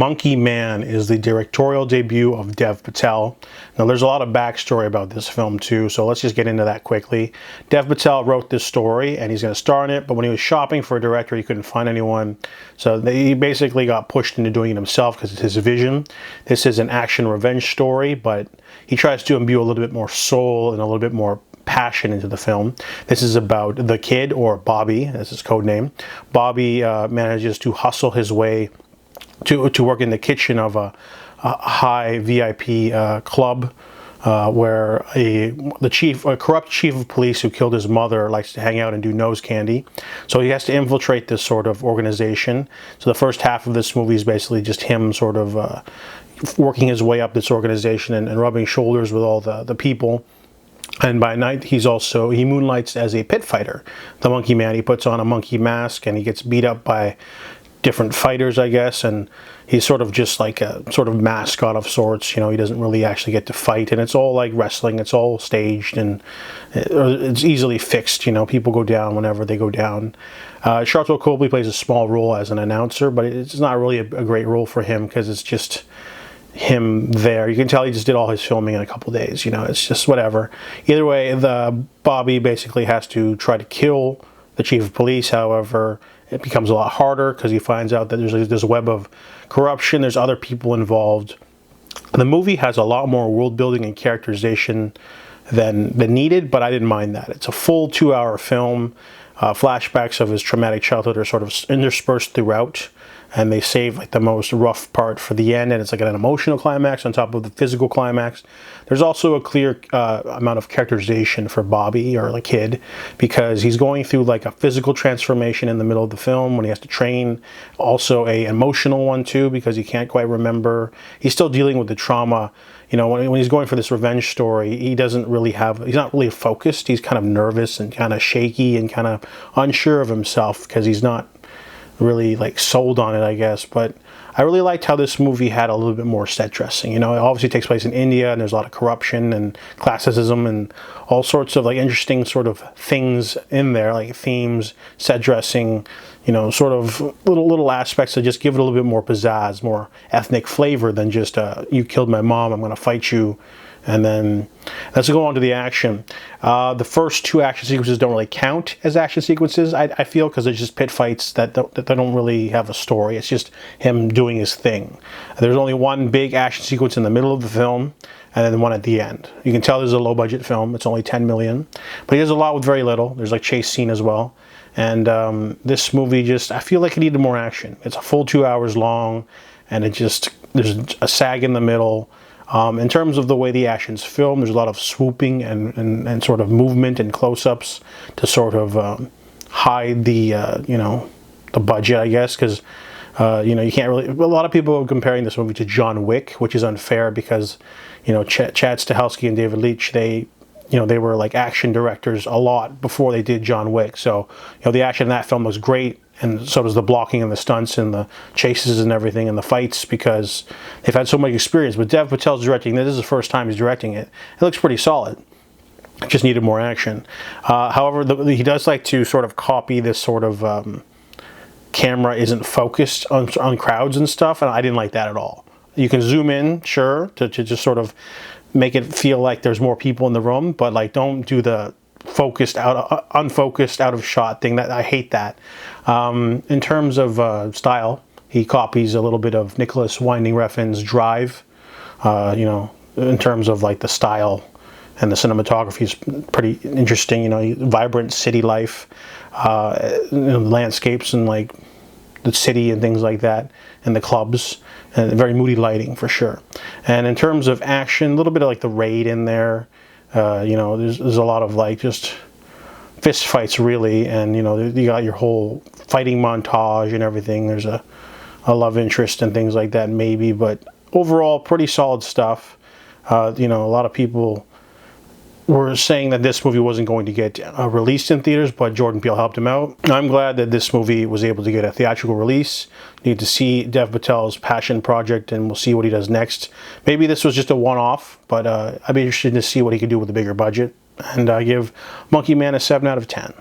Monkey Man is the directorial debut of Dev Patel. Now, there's a lot of backstory about this film too, so let's just get into that quickly. Dev Patel wrote this story, and he's going to star in it, but when he was shopping for a director, he couldn't find anyone, so he basically got pushed into doing it himself because it's his vision. This is an action revenge story, but he tries to imbue a little bit more soul and a little bit more passion into the film. This is about the kid, or Bobby, that's his code name. Bobby manages to hustle his way to work in the kitchen of a high VIP club where a corrupt chief of police who killed his mother likes to hang out and do nose candy. So he has to infiltrate this sort of organization. So the first half of this movie is basically just him sort of working his way up this organization and rubbing shoulders with all the people. And by night, he moonlights as a pit fighter. The Monkey Man, he puts on a monkey mask and he gets beat up by different fighters, I guess, and he's sort of just like a sort of mascot of sorts. You know, he doesn't really actually get to fight, and it's all like wrestling. It's all staged, and it's easily fixed. You know, people go down whenever they go down. Sharlto Copley plays a small role as an announcer, but it's not really a great role for him because it's just him there. You can tell he just did all his filming in a couple days. You know, it's just whatever. Either way, Bobby basically has to try to kill the chief of police. However, it becomes a lot harder because he finds out that there's a web of corruption. There's other people involved. The movie has a lot more world building and characterization than needed, but I didn't mind that. It's a full 2-hour film. Flashbacks of his traumatic childhood are sort of interspersed throughout, and they save like the most rough part for the end, and it's like an emotional climax on top of the physical climax. There's also a clear amount of characterization for Bobby, or the kid, because he's going through like a physical transformation in the middle of the film when he has to train. Also a emotional one too, because he can't quite remember. He's still dealing with the trauma. You know, when he's going for this revenge story, he's not really focused. He's kind of nervous and kind of shaky and kind of unsure of himself because he's not really like sold on it, I guess. But I really liked how this movie had a little bit more set dressing. You know, it obviously takes place in India, and there's a lot of corruption and classism and all sorts of like interesting sort of things in there, like themes, set dressing, you know, sort of little aspects that just give it a little bit more pizzazz, more ethnic flavor than just you killed my mom, I'm going to fight you. And then let's go on to the action. The first 2 action sequences don't really count as action sequences, I feel, because they're just pit fights that don't really have a story. It's just him doing his thing. There's only one big action sequence in the middle of the film, and then one at the end. You can tell this is a low-budget film. It's only $10 million. But he does a lot with very little. There's like chase scene as well. And this movie I feel like it needed more action. It's a full 2 hours long, and there's a sag in the middle. In terms of the way the action's filmed, there's a lot of swooping and sort of movement and close-ups to sort of hide the budget, I guess, because you can't really. A lot of people are comparing this movie to John Wick, which is unfair because Chad Stahelski and David Leitch, they were like action directors a lot before they did John Wick. So the action in that film was great, and so does the blocking and the stunts and the chases and everything and the fights, because they've had so much experience. But Dev Patel's directing this is the first time he's directing it. It looks pretty solid. It just needed more action. However, he does like to sort of copy this sort of camera isn't focused on crowds and stuff, and I didn't like that at all. You can zoom in, sure, to just sort of make it feel like there's more people in the room, but like don't do the unfocused out of shot thing. That I hate that. In terms of style, he copies a little bit of Nicholas Winding Refn's Drive. In terms of like the style and the cinematography is pretty interesting. Vibrant city life, landscapes and like the city and things like that, and the clubs, and very moody lighting for sure. And in terms of action, a little bit of like the Raid in there. There's a lot of like just fist fights really, and you got your whole fighting montage and everything. There's a love interest and things like that maybe, but overall pretty solid stuff. A lot of people were saying that this movie wasn't going to get released in theaters, but Jordan Peele helped him out. I'm glad that this movie was able to get a theatrical release. Need to see Dev Patel's passion project, and we'll see what he does next. Maybe this was just a one-off, but I'd be interested to see what he could do with a bigger budget. And I give Monkey Man a 7 out of 10.